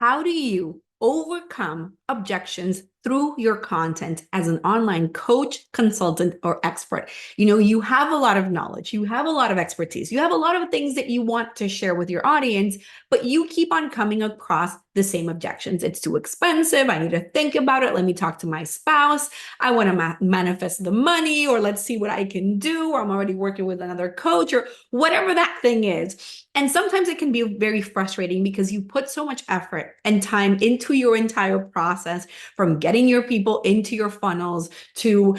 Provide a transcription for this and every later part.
how do you overcome objections through your content as an online coach, consultant, or expert? You have a lot of knowledge, you have a lot of expertise, you have a lot of things that you want to share with your audience, but you keep on coming across the same objections. It's too expensive. I need to think about it. Let me talk to my spouse. I want to manifest the money, or let's see what I can do, or I'm already working with another coach, or whatever that thing is. And sometimes it can be very frustrating because you put so much effort and time into your entire process, from getting your people into your funnels to,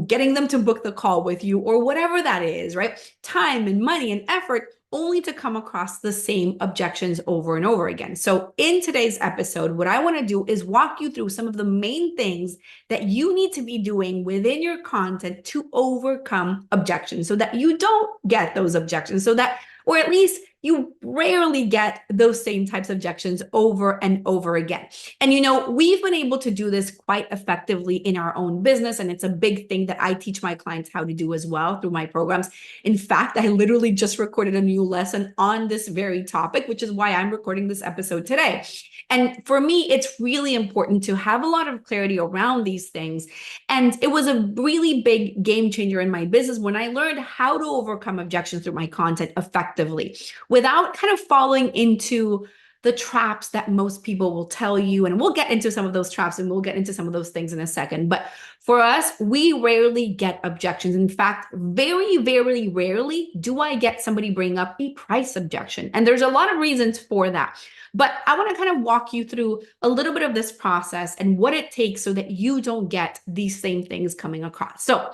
getting them to book the call with you, or whatever that is, right? Time and money and effort, only to come across the same objections over and over again. So in today's episode, what I want to do is walk you through some of the main things that you need to be doing within your content to overcome objections, so that you don't get those objections, or at least you rarely get those same types of objections over and over again. And we've been able to do this quite effectively in our own business, and it's a big thing that I teach my clients how to do as well through my programs. In fact, I literally just recorded a new lesson on this very topic, which is why I'm recording this episode today. And for me, it's really important to have a lot of clarity around these things. And it was a really big game changer in my business when I learned how to overcome objections through my content effectively, without kind of falling into the traps that most people will tell you. And we'll get into some of those traps, and we'll get into some of those things in a second. But for us, we rarely get objections. In fact, very, very rarely do I get somebody bring up a price objection. And there's a lot of reasons for that. But I want to kind of walk you through a little bit of this process and what it takes so that you don't get these same things coming across. So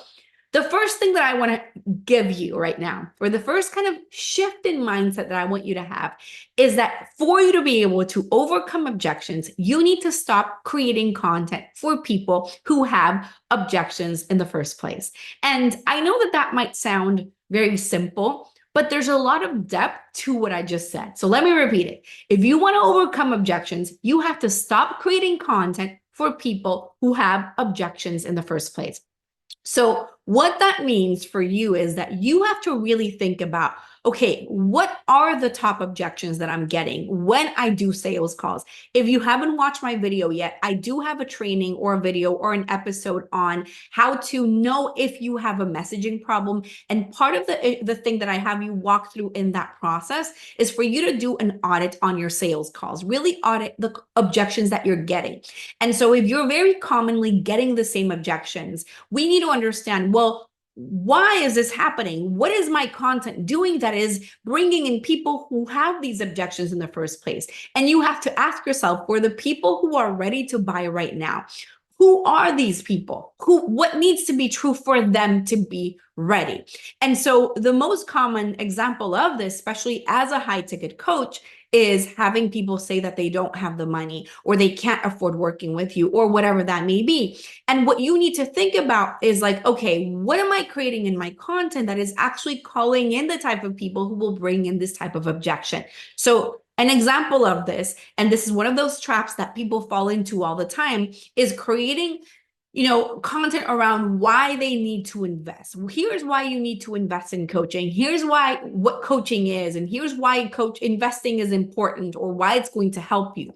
the first thing that I want to give you right now, or the first kind of shift in mindset that I want you to have, is that for you to be able to overcome objections, you need to stop creating content for people who have objections in the first place. And I know that that might sound very simple, but there's a lot of depth to what I just said. So let me repeat it. If you want to overcome objections, you have to stop creating content for people who have objections in the first place. So what that means for you is that you have to really think about, okay, what are the top objections that I'm getting when I do sales calls? If you haven't watched my video yet, I do have a training or a video or an episode on how to know if you have a messaging problem. And part of the thing that I have you walk through in that process is for you to do an audit on your sales calls, really audit the objections that you're getting. And so if you're very commonly getting the same objections, we need to understand, well, why is this happening? What is my content doing that is bringing in people who have these objections in the first place? And you have to ask yourself, for the people who are ready to buy right now, who are these people? What needs to be true for them to be ready? And so the most common example of this, especially as a high ticket coach, is having people say that they don't have the money, or they can't afford working with you, or whatever that may be. And what you need to think about is like, okay, what am I creating in my content that is actually calling in the type of people who will bring in this type of objection? So an example of this, and this is one of those traps that people fall into all the time, is creating content around why they need to invest. Here's why you need to invest in coaching. Here's what coaching is, and here's why investing is important, or why it's going to help you.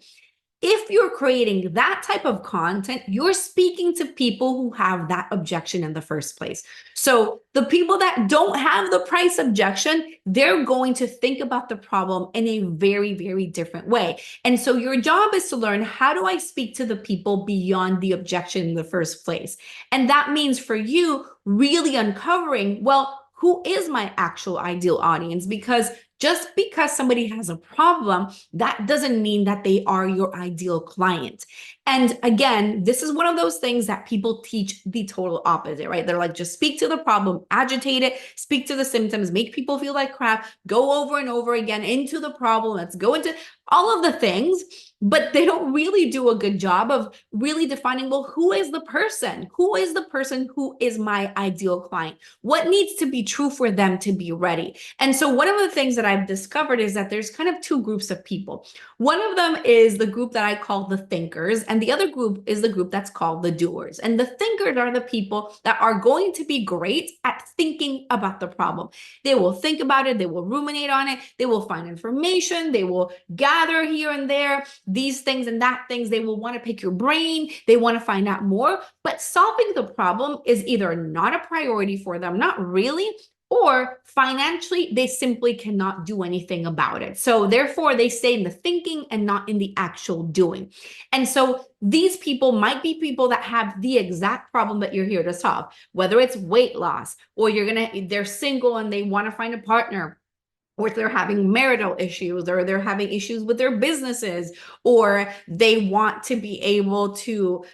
If you're creating that type of content, you're speaking to people who have that objection in the first place. So the people that don't have the price objection, they're going to think about the problem in a very, very different way. And so your job is to learn, how do I speak to the people beyond the objection in the first place? And that means for you really uncovering, well, who is my actual ideal audience? Because just because somebody has a problem, that doesn't mean that they are your ideal client. And again, this is one of those things that people teach the total opposite, right? They're like, just speak to the problem, agitate it, speak to the symptoms, make people feel like crap, go over and over again into the problem, let's go into all of the things. But they don't really do a good job of really defining, well, who is the person? Who is the person who is my ideal client? What needs to be true for them to be ready? And so one of the things that I've discovered is that there's kind of two groups of people. One of them is the group that I call the thinkers, and the other group is the group that's called the doers. And the thinkers are the people that are going to be great at thinking about the problem. They will think about it, they will ruminate on it, they will find information, they will gather here and there. these things and that things. They will want to pick your brain. They want to find out more. But solving the problem is either not a priority for them, not really, or financially, they simply cannot do anything about it. So therefore, they stay in the thinking and not in the actual doing. And so these people might be people that have the exact problem that you're here to solve, whether it's weight loss, or they're single and they want to find a partner, or if they're having marital issues, or they're having issues with their businesses, or they want to be able to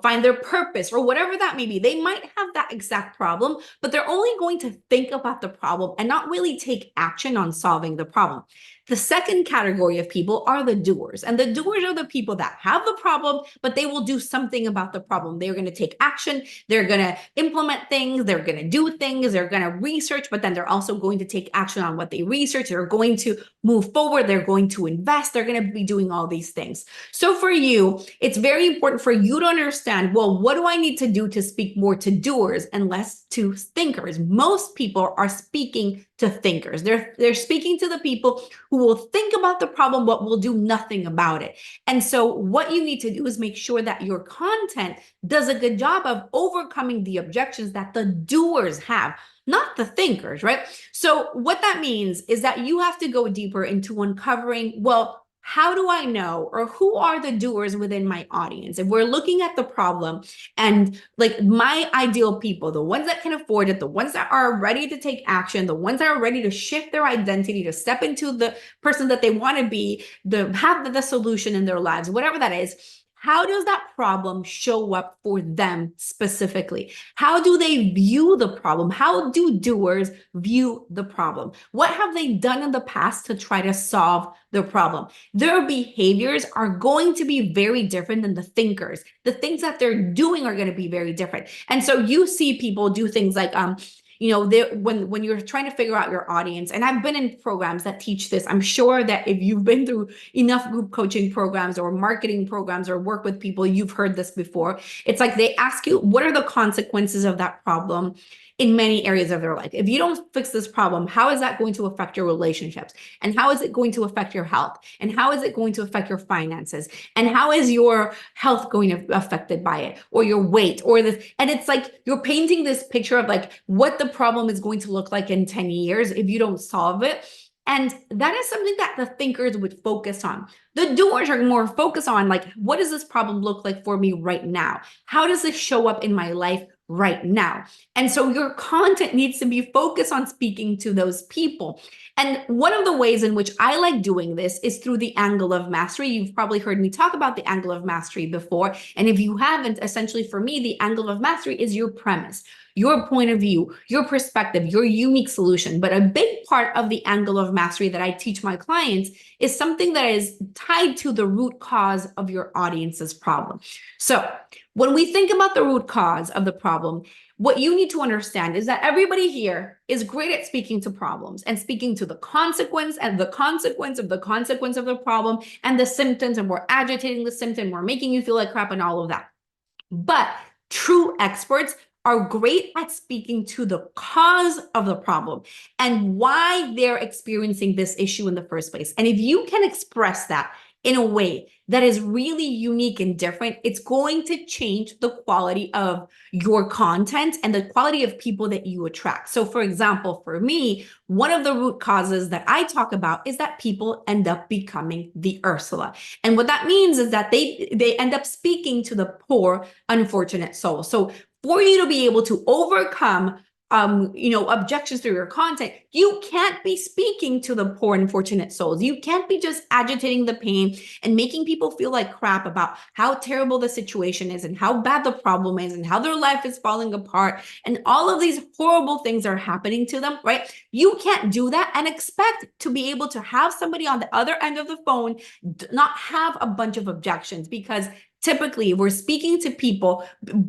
find their purpose, or whatever that may be. They might have that exact problem, but they're only going to think about the problem and not really take action on solving the problem. The second category of people are the doers. And the doers are the people that have the problem, but they will do something about the problem. They're going to take action. They're going to implement things. They're going to do things. They're going to research, but then they're also going to take action on what they research. They're going to move forward. They're going to invest. They're going to be doing all these things. So for you, it's very important for you to understand, well, what do I need to do to speak more to doers and less to thinkers? Most people are speaking to thinkers. They're speaking to the people who will think about the problem, but will do nothing about it. And so what you need to do is make sure that your content does a good job of overcoming the objections that the doers have, not the thinkers, right? So what that means is that you have to go deeper into uncovering, well, how do I know, or who are the doers within my audience? If we're looking at the problem and like my ideal people, the ones that can afford it, the ones that are ready to take action, the ones that are ready to shift their identity, to step into the person that they want to be, to have the solution in their lives, whatever that is. How does that problem show up for them specifically? How do they view the problem? How do doers view the problem? What have they done in the past to try to solve the problem? Their behaviors are going to be very different than the thinkers. The things that they're doing are going to be very different. And so you see people do things like, when you're trying to figure out your audience, and I've been in programs that teach this. I'm sure that if you've been through enough group coaching programs or marketing programs or work with people, you've heard this before. It's like they ask you, what are the consequences of that problem in many areas of their life? If you don't fix this problem, how is that going to affect your relationships? And how is it going to affect your health? And how is it going to affect your finances? And how is your health going to be affected by it? Or your weight, or this? And it's like you're painting this picture of like what the problem is going to look like in 10 years if you don't solve it. And that is something that the thinkers would focus on. The doers are more focused on like, what does this problem look like for me right now? How does this show up in my life right now? And so your content needs to be focused on speaking to those people. And one of the ways in which I like doing this is through the angle of mastery. You've probably heard me talk about the angle of mastery before. And if you haven't, essentially for me, the angle of mastery is your premise, your point of view, your perspective, your unique solution. But a big part of the angle of mastery that I teach my clients is something that is tied to the root cause of your audience's problem. So when we think about the root cause of the problem, what you need to understand is that everybody here is great at speaking to problems and speaking to the consequence and the consequence of the consequence of the problem and the symptoms, and we're agitating the symptom, we're making you feel like crap and all of that. But true experts are great at speaking to the cause of the problem and why they're experiencing this issue in the first place. And if you can express that in a way that is really unique and different, it's going to change the quality of your content and the quality of people that you attract. So for example, for me, one of the root causes that I talk about is that people end up becoming the Ursula. And what that means is that they end up speaking to the poor, unfortunate soul. So for you to be able to overcome objections through your content, you can't be speaking to the poor, unfortunate souls. You can't be just agitating the pain and making people feel like crap about how terrible the situation is and how bad the problem is and how their life is falling apart and all of these horrible things are happening to them, right? You can't do that and expect to be able to have somebody on the other end of the phone not have a bunch of objections, because typically we're speaking to people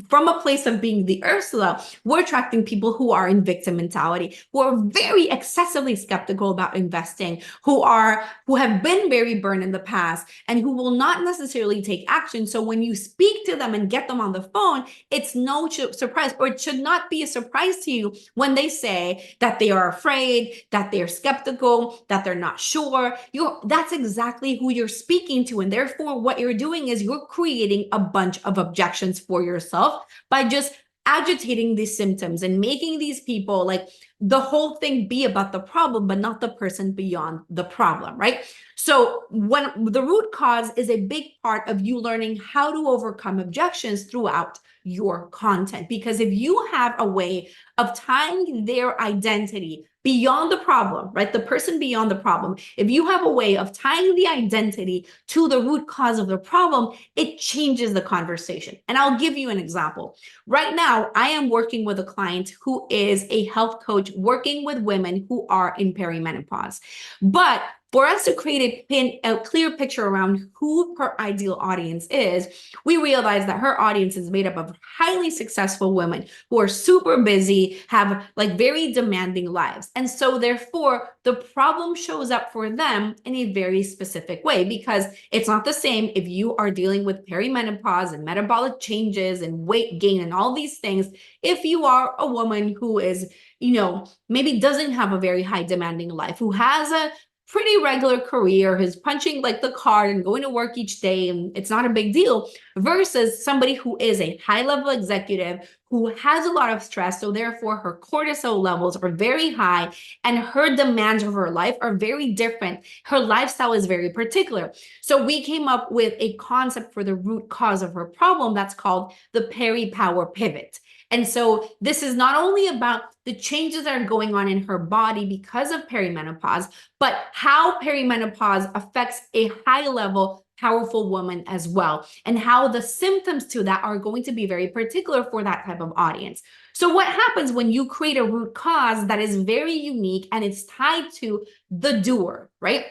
from a place of being the Ursula. We're attracting people who are in victim mentality, who are very excessively skeptical about investing, who have been very burned in the past, and who will not necessarily take action. So when you speak to them and get them on the phone, it's no surprise, or it should not be a surprise to you when they say that they are afraid, that they're skeptical, that they're not sure. That's exactly who you're speaking to. And therefore, what you're doing is you're creating a bunch of objections for yourself by just agitating these symptoms and making these people like the whole thing be about the problem, but not the person beyond the problem, right? So when the root cause is a big part of you learning how to overcome objections throughout your content, because if you have a way of tying their identity beyond the problem, right? The person beyond the problem. If you have a way of tying the identity to the root cause of the problem, it changes the conversation. And I'll give you an example. Right now, I am working with a client who is a health coach working with women who are in perimenopause. But for us to create a clear picture around who her ideal audience is, we realized that her audience is made up of highly successful women who are super busy, have like very demanding lives. And so therefore, the problem shows up for them in a very specific way, because it's not the same if you are dealing with perimenopause and metabolic changes and weight gain and all these things, if you are a woman who is, maybe doesn't have a very high demanding life, who has a pretty regular career, who's punching like the card and going to work each day, and it's not a big deal, versus somebody who is a high-level executive who has a lot of stress, so therefore her cortisol levels are very high and her demands of her life are very different. Her lifestyle is very particular. So we came up with a concept for the root cause of her problem that's called the peri-power pivot. And so this is not only about the changes that are going on in her body because of perimenopause, but how perimenopause affects a high-level powerful woman as well, and how the symptoms to that are going to be very particular for that type of audience. So what happens when you create a root cause that is very unique and it's tied to the doer, right?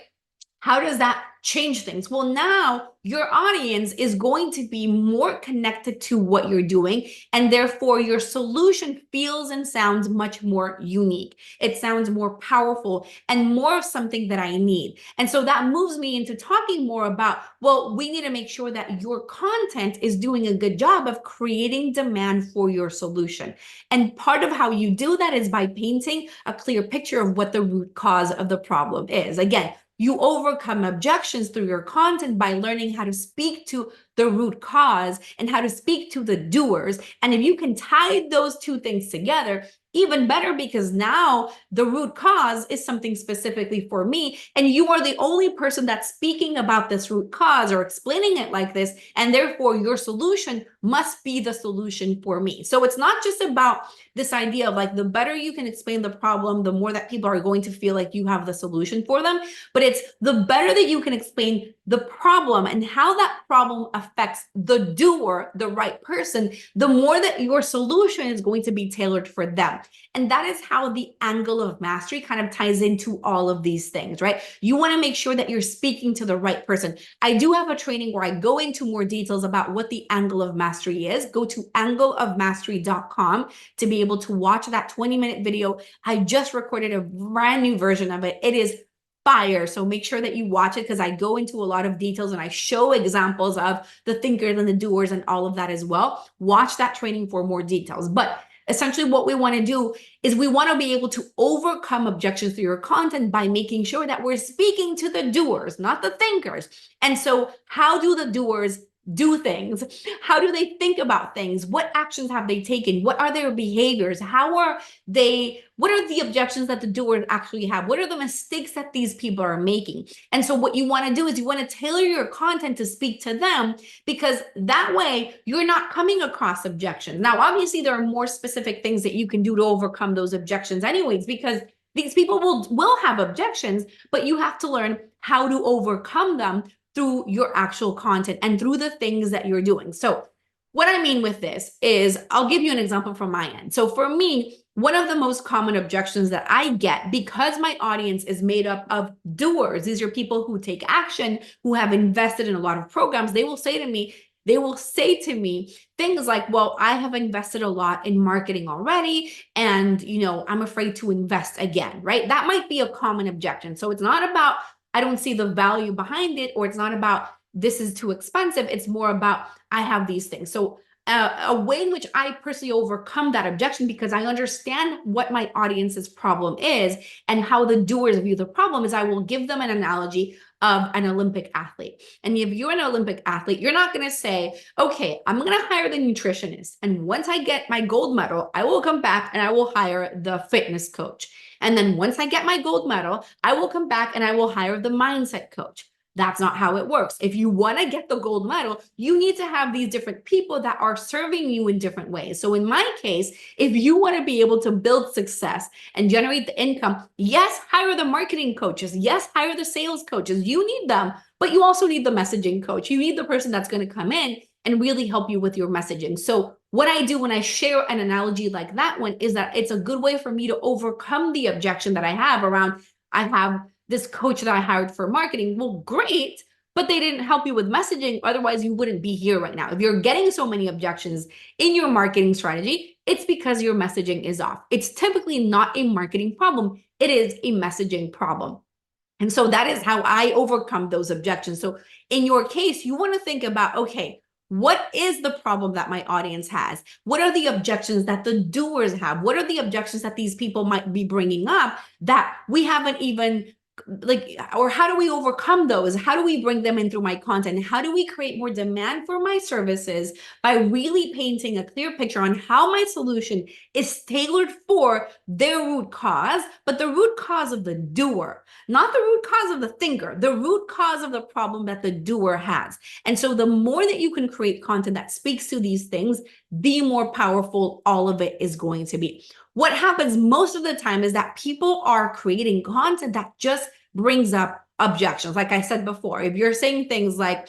How does that change things? Well, now your audience is going to be more connected to what you're doing, and therefore your solution feels and sounds much more unique. It sounds more powerful and more of something that I need. And so that moves me into talking more about, well, we need to make sure that your content is doing a good job of creating demand for your solution. And part of how you do that is by painting a clear picture of what the root cause of the problem is. Again, you overcome objections through your content by learning how to speak to the root cause and how to speak to the doers. And if you can tie those two things together, even better, because now the root cause is something specifically for me, and you are the only person that's speaking about this root cause or explaining it like this, and therefore your solution must be the solution for me. So it's not just about this idea of like, the better you can explain the problem, the more that people are going to feel like you have the solution for them, but it's the better that you can explain the problem and how that problem affects the doer, the right person, the more that your solution is going to be tailored for them. And that is how the angle of mastery kind of ties into all of these things, right? You want to make sure that you're speaking to the right person. I do have a training where I go into more details about what the angle of mastery is. Go to angleofmastery.com to be able to watch that 20-minute video. I just recorded a brand new version of it. It is fire. So make sure that you watch it, because I go into a lot of details and I show examples of the thinkers and the doers and all of that as well. Watch that training for more details. But essentially what we want to do is we want to be able to overcome objections through your content by making sure that we're speaking to the doers, not the thinkers. And so how do the doers do things? How do they think about things? What actions have they taken? What are their behaviors? What are the objections that the doers actually have? What are the mistakes that these people are making? And so what you want to do is you want to tailor your content to speak to them, because that way you're not coming across objections. Now, obviously there are more specific things that you can do to overcome those objections anyways, because these people will have objections, but you have to learn how to overcome them through your actual content and through the things that you're doing. So what I mean with this is, I'll give you an example from my end. So for me, one of the most common objections that I get, because my audience is made up of doers, these are people who take action, who have invested in a lot of programs, they will say to me, they will say to me things like, well, I have invested a lot in marketing already, and, I'm afraid to invest again, right? That might be a common objection. So it's not about, I don't see the value behind it, or it's not about this is too expensive. It's more about I have these things. So a way in which I personally overcome that objection, because I understand what my audience's problem is and how the doers view the problem, is I will give them an analogy of an Olympic athlete. And if you're an Olympic athlete, you're not going to say, okay, I'm going to hire the nutritionist, and once I get my gold medal, I will come back and I will hire the fitness coach. And then once I get my gold medal, I will come back and I will hire the mindset coach. That's not how it works. If you want to get the gold medal, you need to have these different people that are serving you in different ways. So in my case, if you want to be able to build success and generate the income, yes, hire the marketing coaches. Yes, hire the sales coaches. You need them, but you also need the messaging coach. You need the person that's going to come in and really help you with your messaging. So what I do when I share an analogy like that one is that it's a good way for me to overcome the objection that I have around, I have this coach that I hired for marketing. Well, great, but they didn't help you with messaging. Otherwise, you wouldn't be here right now. If you're getting so many objections in your marketing strategy, it's because your messaging is off. It's typically not a marketing problem. It is a messaging problem. And so that is how I overcome those objections. So in your case, you want to think about, okay, what is the problem that my audience has? What are the objections that the doers have? What are the objections that these people might be bringing up that we haven't even or how do we overcome those? How do we bring them in through my content? How do we create more demand for my services by really painting a clear picture on how my solution is tailored for their root cause, but the root cause of the doer, not the root cause of the thinker, the root cause of the problem that the doer has. And so the more that you can create content that speaks to these things, the more powerful all of it is going to be. What happens most of the time is that people are creating content that just brings up objections. Like I said before, if you're saying things like,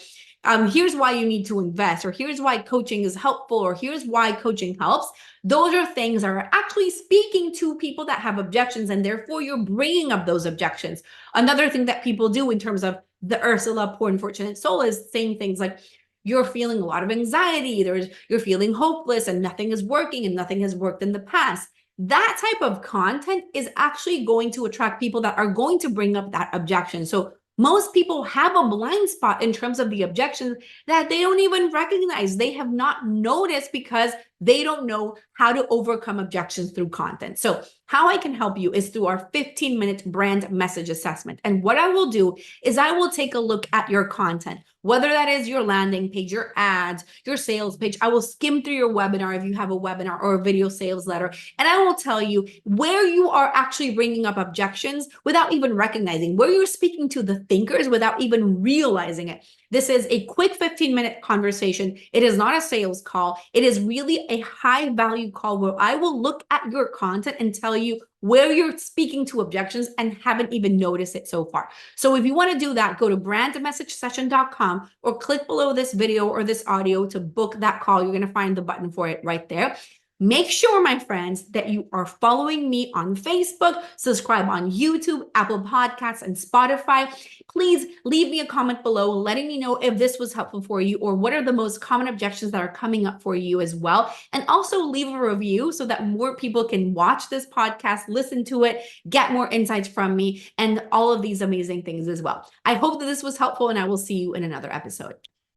here's why you need to invest, or here's why coaching is helpful, or here's why coaching helps, those are things that are actually speaking to people that have objections, and therefore you're bringing up those objections. Another thing that people do in terms of the Ursula Poor Unfortunate Soul is saying things like, you're feeling a lot of anxiety, you're feeling hopeless, and nothing is working, and nothing has worked in the past. That type of content is actually going to attract people that are going to bring up that objection. So most people have a blind spot in terms of the objections that they don't even recognize. They have not noticed because they don't know how to overcome objections through content. So how I can help you is through our 15-minute brand message assessment. And what I will do is I will take a look at your content, whether that is your landing page, your ads, your sales page. I will skim through your webinar if you have a webinar or a video sales letter, and I will tell you where you are actually bringing up objections without even recognizing, where you're speaking to the thinkers without even realizing it. This is a quick 15-minute conversation. It is not a sales call. It is really a high value call where I will look at your content and tell you where you're speaking to objections and haven't even noticed it so far. So if you want to do that, go to brandmessagesession.com or click below this video or this audio to book that call. You're going to find the button for it right there. Make sure, my friends, that you are following me on Facebook, subscribe on YouTube, Apple Podcasts, and Spotify. Please leave me a comment below letting me know if this was helpful for you or what are the most common objections that are coming up for you as well. And also leave a review so that more people can watch this podcast, listen to it, get more insights from me, and all of these amazing things as well. I hope that this was helpful, and I will see you in another episode.